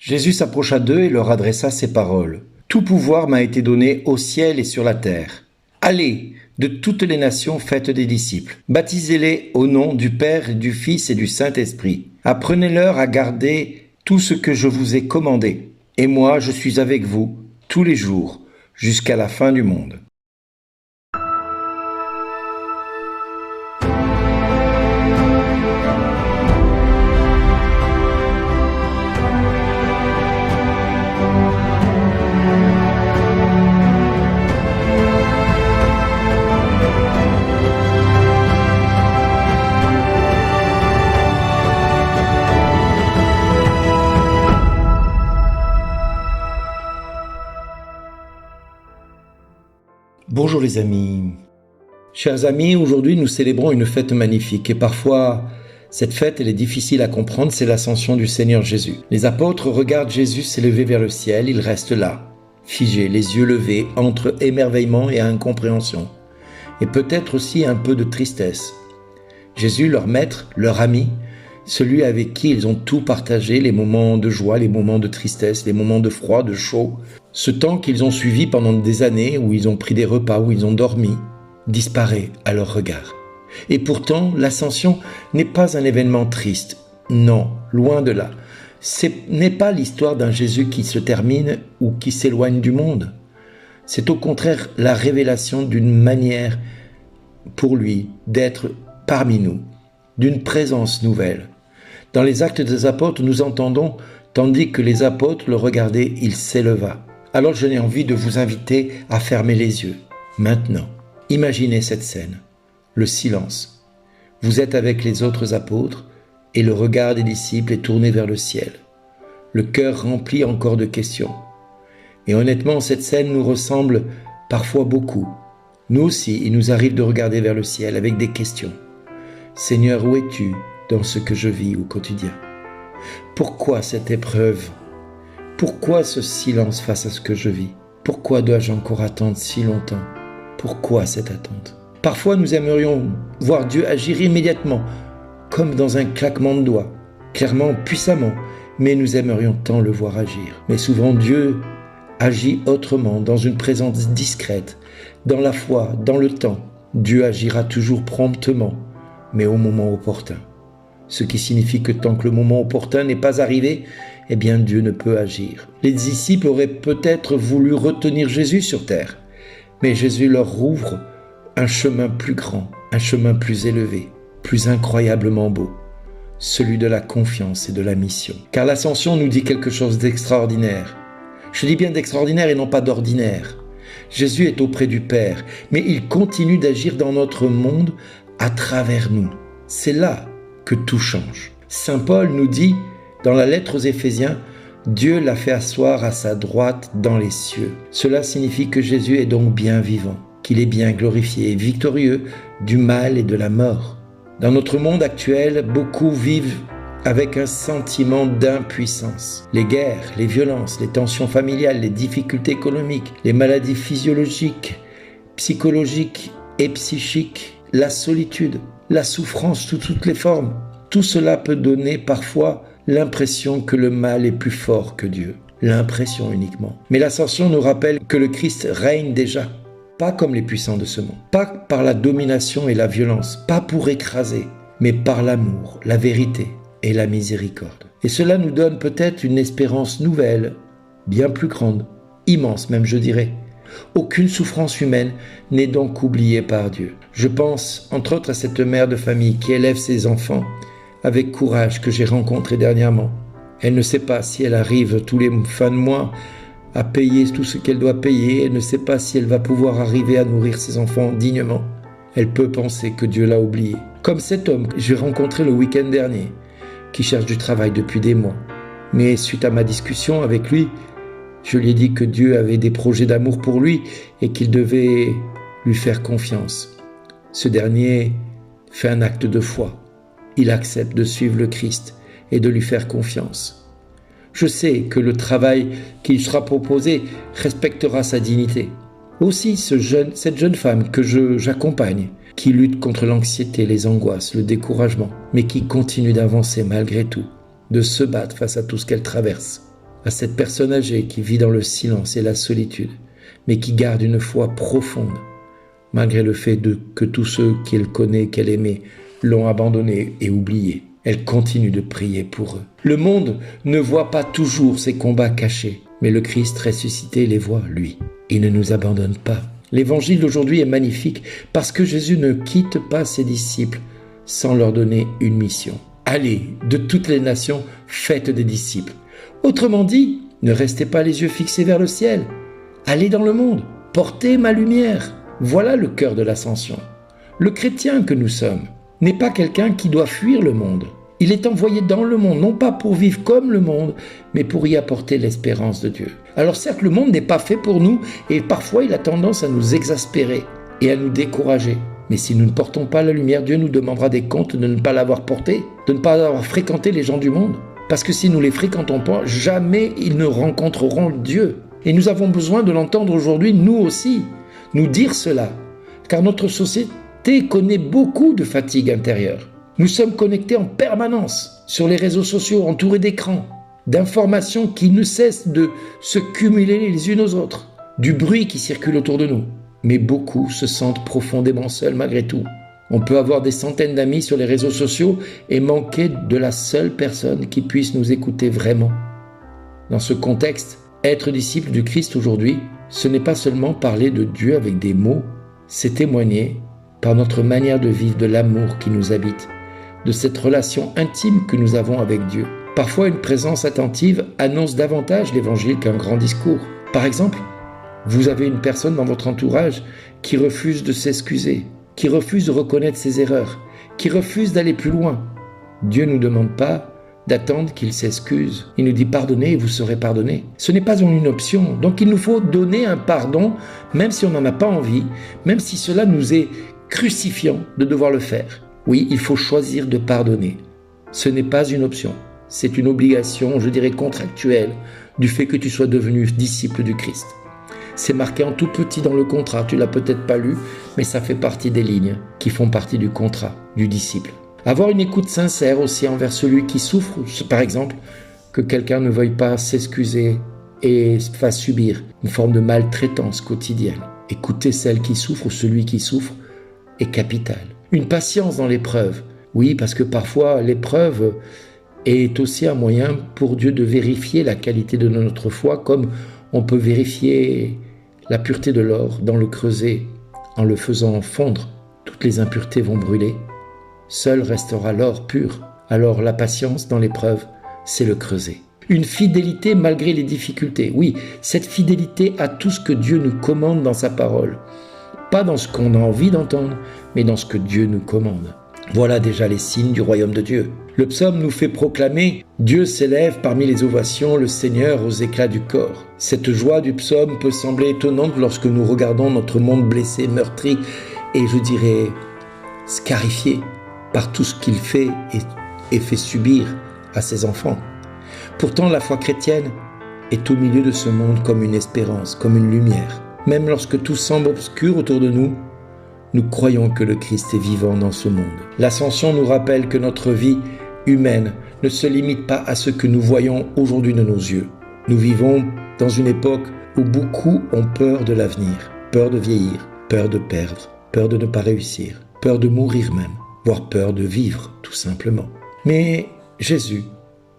Jésus s'approcha d'eux et leur adressa ces paroles. « Tout pouvoir m'a été donné au ciel et sur la terre. Allez, de toutes les nations, faites des disciples. Baptisez-les au nom du Père, du Fils et du Saint-Esprit. Apprenez-leur à garder tout ce que je vous ai commandé. Et moi, je suis avec vous tous les jours, jusqu'à la fin du monde. » Bonjour les amis. Chers amis, aujourd'hui nous célébrons une fête magnifique et parfois cette fête elle est difficile à comprendre, c'est l'ascension du Seigneur Jésus. Les apôtres regardent Jésus s'élever vers le ciel, il reste là, figé, les yeux levés, entre émerveillement et incompréhension, et peut-être aussi un peu de tristesse. Jésus, leur maître, leur ami, celui avec qui ils ont tout partagé, les moments de joie, les moments de tristesse, les moments de froid, de chaud, ce temps qu'ils ont suivi pendant des années, où ils ont pris des repas, où ils ont dormi, disparaît à leur regard. Et pourtant, l'ascension n'est pas un événement triste. Non, loin de là. Ce n'est pas l'histoire d'un Jésus qui se termine ou qui s'éloigne du monde. C'est au contraire la révélation d'une manière pour lui d'être parmi nous, d'une présence nouvelle. Dans les Actes des Apôtres, nous entendons, tandis que les apôtres le regardaient, il s'éleva. Alors je n'ai envie de vous inviter à fermer les yeux. Maintenant, imaginez cette scène, le silence. Vous êtes avec les autres apôtres et le regard des disciples est tourné vers le ciel. Le cœur rempli encore de questions. Et honnêtement, cette scène nous ressemble parfois beaucoup. Nous aussi, il nous arrive de regarder vers le ciel avec des questions. Seigneur, où es-tu dans ce que je vis au quotidien? Pourquoi cette épreuve? Pourquoi ce silence face à ce que je vis? Pourquoi dois-je encore attendre si longtemps? Pourquoi cette attente? Parfois nous aimerions voir Dieu agir immédiatement, comme dans un claquement de doigts, clairement, puissamment, mais nous aimerions tant le voir agir. Mais souvent Dieu agit autrement, dans une présence discrète, dans la foi, dans le temps. Dieu agira toujours promptement, mais au moment opportun. Ce qui signifie que tant que le moment opportun n'est pas arrivé, eh bien Dieu ne peut agir. Les disciples auraient peut-être voulu retenir Jésus sur terre, mais Jésus leur rouvre un chemin plus grand, un chemin plus élevé, plus incroyablement beau, celui de la confiance et de la mission. Car l'ascension nous dit quelque chose d'extraordinaire. Je dis bien d'extraordinaire et non pas d'ordinaire. Jésus est auprès du Père, mais il continue d'agir dans notre monde à travers nous. C'est là que tout change. Saint Paul nous dit dans la lettre aux Éphésiens, Dieu l'a fait asseoir à sa droite dans les cieux. Cela signifie que Jésus est donc bien vivant, qu'il est bien glorifié et victorieux du mal et de la mort. Dans notre monde actuel, beaucoup vivent avec un sentiment d'impuissance. Les guerres, les violences, les tensions familiales, les difficultés économiques, les maladies physiologiques, psychologiques et psychiques, la solitude, la souffrance sous toutes les formes. Tout cela peut donner parfois l'impression que le mal est plus fort que Dieu. L'impression uniquement. Mais l'ascension nous rappelle que le Christ règne déjà. Pas comme les puissants de ce monde. Pas par la domination et la violence. Pas pour écraser. Mais par l'amour, la vérité et la miséricorde. Et cela nous donne peut-être une espérance nouvelle, bien plus grande, immense même je dirais. Aucune souffrance humaine n'est donc oubliée par Dieu. Je pense entre autres à cette mère de famille qui élève ses enfants avec courage que j'ai rencontrée dernièrement. Elle ne sait pas si elle arrive tous les fins de mois à payer tout ce qu'elle doit payer. Elle ne sait pas si elle va pouvoir arriver à nourrir ses enfants dignement. Elle peut penser que Dieu l'a oublié. Comme cet homme que j'ai rencontré le week-end dernier, qui cherche du travail depuis des mois. Mais suite à ma discussion avec lui, je lui ai dit que Dieu avait des projets d'amour pour lui et qu'il devait lui faire confiance. Ce dernier fait un acte de foi. Il accepte de suivre le Christ et de lui faire confiance. Je sais que le travail qui lui sera proposé respectera sa dignité. Aussi, cette jeune femme que j'accompagne, qui lutte contre l'anxiété, les angoisses, le découragement, mais qui continue d'avancer malgré tout, de se battre face à tout ce qu'elle traverse. à cette personne âgée qui vit dans le silence et la solitude, mais qui garde une foi profonde, malgré le fait que tous ceux qu'elle connaît, qu'elle aimait, l'ont abandonnée et oubliée. Elle continue de prier pour eux. Le monde ne voit pas toujours ces combats cachés, mais le Christ ressuscité les voit, lui. Il ne nous abandonne pas. L'évangile d'aujourd'hui est magnifique parce que Jésus ne quitte pas ses disciples sans leur donner une mission. Allez, de toutes les nations, faites des disciples. Autrement dit, ne restez pas les yeux fixés vers le ciel. Allez dans le monde, portez ma lumière. Voilà le cœur de l'ascension. Le chrétien que nous sommes n'est pas quelqu'un qui doit fuir le monde. Il est envoyé dans le monde, non pas pour vivre comme le monde, mais pour y apporter l'espérance de Dieu. Alors certes, le monde n'est pas fait pour nous et parfois il a tendance à nous exaspérer et à nous décourager. Mais si nous ne portons pas la lumière, Dieu nous demandera des comptes de ne pas l'avoir portée, de ne pas avoir fréquenté les gens du monde. Parce que si nous les fréquentons pas, jamais ils ne rencontreront Dieu. Et nous avons besoin de l'entendre aujourd'hui, nous aussi, nous dire cela. Car notre société connaît beaucoup de fatigue intérieure. Nous sommes connectés en permanence sur les réseaux sociaux, entourés d'écrans, d'informations qui ne cessent de se cumuler les unes aux autres, du bruit qui circule autour de nous. Mais beaucoup se sentent profondément seuls malgré tout. On peut avoir des centaines d'amis sur les réseaux sociaux et manquer de la seule personne qui puisse nous écouter vraiment. Dans ce contexte, être disciple du Christ aujourd'hui, ce n'est pas seulement parler de Dieu avec des mots, c'est témoigner par notre manière de vivre de l'amour qui nous habite, de cette relation intime que nous avons avec Dieu. Parfois, une présence attentive annonce davantage l'évangile qu'un grand discours. Par exemple, vous avez une personne dans votre entourage qui refuse de s'excuser, qui refuse de reconnaître ses erreurs, qui refuse d'aller plus loin. Dieu ne nous demande pas d'attendre qu'il s'excuse. Il nous dit « pardonnez et vous serez pardonnés ». Ce n'est pas une option. Donc il nous faut donner un pardon, même si on n'en a pas envie, même si cela nous est crucifiant de devoir le faire. Oui, il faut choisir de pardonner. Ce n'est pas une option. C'est une obligation, je dirais contractuelle, du fait que tu sois devenu disciple du Christ. C'est marqué en tout petit dans le contrat, tu l'as peut-être pas lu, mais ça fait partie des lignes qui font partie du contrat du disciple. Avoir une écoute sincère aussi envers celui qui souffre, par exemple, que quelqu'un ne veuille pas s'excuser et fasse subir une forme de maltraitance quotidienne. Écouter celle qui souffre ou celui qui souffre est capital. Une patience dans l'épreuve. Oui, parce que parfois l'épreuve est aussi un moyen pour Dieu de vérifier la qualité de notre foi, comme on peut vérifier la pureté de l'or dans le creuset en le faisant fondre. Toutes les impuretés vont brûler. Seul restera l'or pur. Alors la patience dans l'épreuve, c'est le creuset. Une fidélité malgré les difficultés. Oui, cette fidélité à tout ce que Dieu nous commande dans sa parole. Pas dans ce qu'on a envie d'entendre, mais dans ce que Dieu nous commande. Voilà déjà les signes du royaume de Dieu. Le psaume nous fait proclamer « Dieu s'élève parmi les ovations, le Seigneur aux éclats du corps ». Cette joie du psaume peut sembler étonnante lorsque nous regardons notre monde blessé, meurtri et je dirais scarifié par tout ce qu'il fait et fait subir à ses enfants. Pourtant, la foi chrétienne est au milieu de ce monde comme une espérance, comme une lumière. Même lorsque tout semble obscur autour de nous, nous croyons que le Christ est vivant dans ce monde. L'Ascension nous rappelle que notre vie humaine ne se limite pas à ce que nous voyons aujourd'hui de nos yeux. Nous vivons dans une époque où beaucoup ont peur de l'avenir, peur de vieillir, peur de perdre, peur de ne pas réussir, peur de mourir même, voire peur de vivre tout simplement. Mais Jésus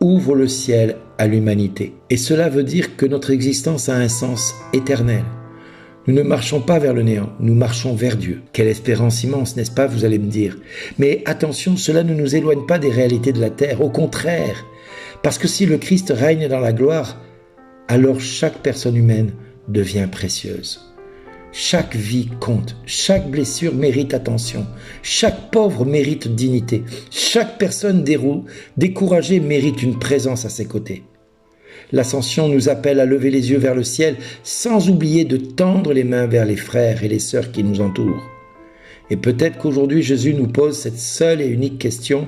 ouvre le ciel à l'humanité. Et cela veut dire que notre existence a un sens éternel. Nous ne marchons pas vers le néant, nous marchons vers Dieu. Quelle espérance immense, n'est-ce pas, vous allez me dire. Mais attention, cela ne nous éloigne pas des réalités de la terre, au contraire. Parce que si le Christ règne dans la gloire, alors chaque personne humaine devient précieuse. Chaque vie compte, chaque blessure mérite attention, chaque pauvre mérite dignité, chaque personne découragée mérite une présence à ses côtés. L'Ascension nous appelle à lever les yeux vers le ciel sans oublier de tendre les mains vers les frères et les sœurs qui nous entourent. Et peut-être qu'aujourd'hui Jésus nous pose cette seule et unique question: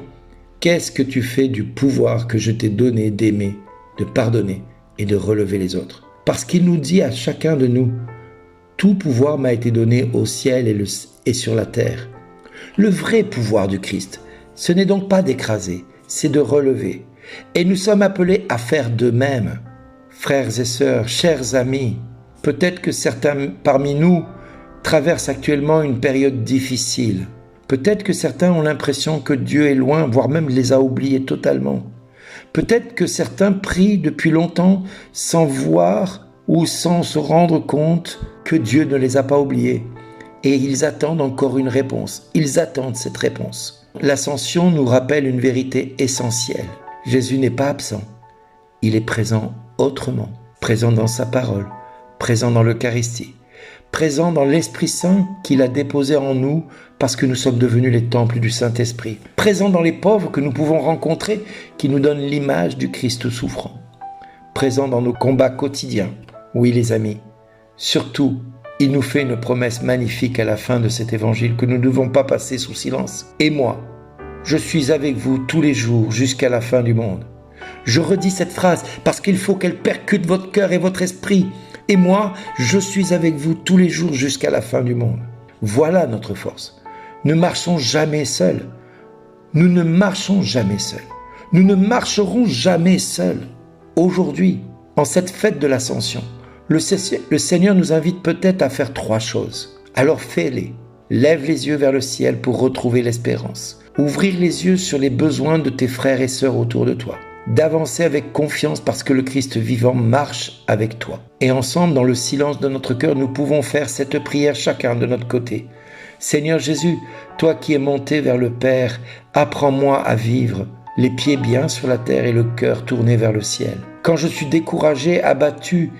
qu'est-ce que tu fais du pouvoir que je t'ai donné d'aimer, de pardonner et de relever les autres? Parce qu'il nous dit à chacun de nous: tout pouvoir m'a été donné au ciel et sur la terre. Le vrai pouvoir du Christ, ce n'est donc pas d'écraser, c'est de relever. Et nous sommes appelés à faire de même. Frères et sœurs, chers amis, peut-être que certains parmi nous traversent actuellement une période difficile. Peut-être que certains ont l'impression que Dieu est loin, voire même les a oubliés totalement. Peut-être que certains prient depuis longtemps sans voir ou sans se rendre compte que Dieu ne les a pas oubliés. Et ils attendent encore une réponse. Ils attendent cette réponse. L'Ascension nous rappelle une vérité essentielle. Jésus n'est pas absent. Il est présent autrement, présent dans sa parole, présent dans l'Eucharistie, présent dans l'Esprit Saint qu'il a déposé en nous parce que nous sommes devenus les temples du Saint-Esprit, présent dans les pauvres que nous pouvons rencontrer qui nous donnent l'image du Christ souffrant, présent dans nos combats quotidiens. Oui les amis, surtout, il nous fait une promesse magnifique à la fin de cet évangile que nous ne devons pas passer sous silence. Et moi, je suis avec vous tous les jours jusqu'à la fin du monde. Je redis cette phrase parce qu'il faut qu'elle percute votre cœur et votre esprit. Et moi, je suis avec vous tous les jours jusqu'à la fin du monde. Voilà notre force. Ne marchons jamais seuls. Nous ne marchons jamais seuls. Nous ne marcherons jamais seuls. Aujourd'hui, en cette fête de l'Ascension, le Seigneur nous invite peut-être à faire 3 choses. Alors fais-les. Lève les yeux vers le ciel pour retrouver l'espérance. Ouvrir les yeux sur les besoins de tes frères et sœurs autour de toi. D'avancer avec confiance parce que le Christ vivant marche avec toi. Et ensemble, dans le silence de notre cœur, nous pouvons faire cette prière chacun de notre côté. Seigneur Jésus, toi qui es monté vers le Père, apprends-moi à vivre, les pieds bien sur la terre et le cœur tourné vers le ciel. Quand je suis découragé, abattu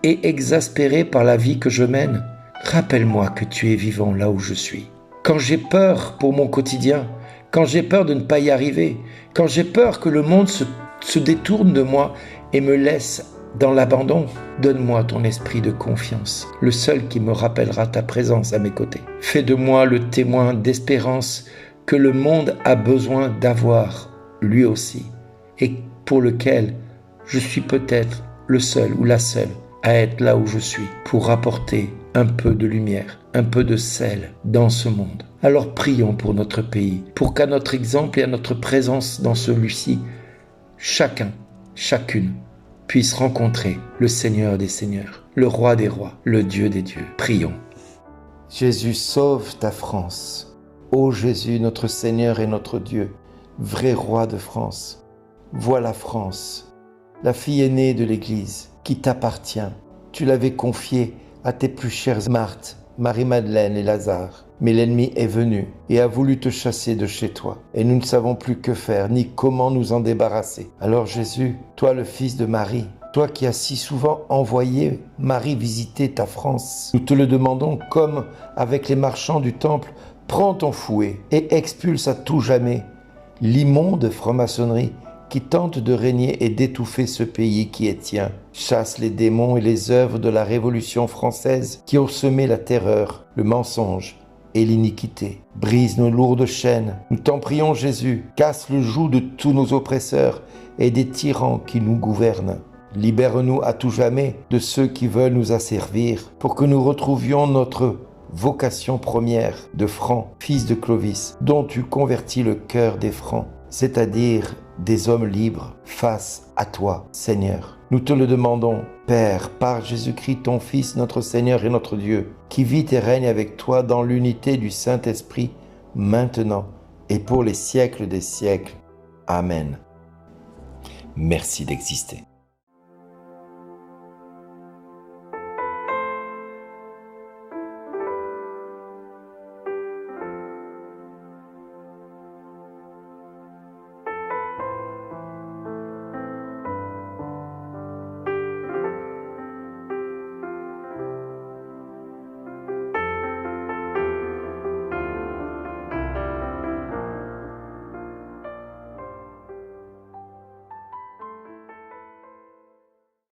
et exaspéré par la vie que je mène, rappelle-moi que tu es vivant là où je suis. Quand j'ai peur pour mon quotidien, quand j'ai peur de ne pas y arriver, quand j'ai peur que le monde se détourne de moi et me laisse dans l'abandon, donne-moi ton esprit de confiance, le seul qui me rappellera ta présence à mes côtés. Fais de moi le témoin d'espérance que le monde a besoin d'avoir, lui aussi, et pour lequel je suis peut-être le seul ou la seule à être là où je suis, pour apporter un peu de lumière, un peu de sel dans ce monde. Alors prions pour notre pays, pour qu'à notre exemple et à notre présence dans celui-ci, chacun, chacune, puisse rencontrer le Seigneur des Seigneurs, le Roi des Rois, le Dieu des Dieux. Prions. Jésus, sauve ta France. Ô Jésus, notre Seigneur et notre Dieu, vrai Roi de France, vois la France, la fille aînée de l'Église, qui t'appartient. Tu l'avais confiée à tes plus chères Marthe, Marie-Madeleine et Lazare. Mais l'ennemi est venu et a voulu te chasser de chez toi. Et nous ne savons plus que faire, ni comment nous en débarrasser. Alors Jésus, toi le fils de Marie, toi qui as si souvent envoyé Marie visiter ta France, nous te le demandons comme avec les marchands du temple, prends ton fouet et expulse à tout jamais l'immonde franc-maçonnerie qui tente de régner et d'étouffer ce pays qui est tien. Chasse les démons et les œuvres de la Révolution française qui ont semé la terreur, le mensonge et l'iniquité. Brise nos lourdes chaînes. Nous t'en prions, Jésus. Casse le joug de tous nos oppresseurs et des tyrans qui nous gouvernent. Libère-nous à tout jamais de ceux qui veulent nous asservir pour que nous retrouvions notre vocation première de Franc, fils de Clovis, dont tu convertis le cœur des Francs, c'est-à-dire des hommes libres face à toi, Seigneur. Nous te le demandons, Père, par Jésus-Christ, ton Fils, notre Seigneur et notre Dieu, qui vit et règne avec toi dans l'unité du Saint-Esprit, maintenant et pour les siècles des siècles. Amen. Merci d'exister.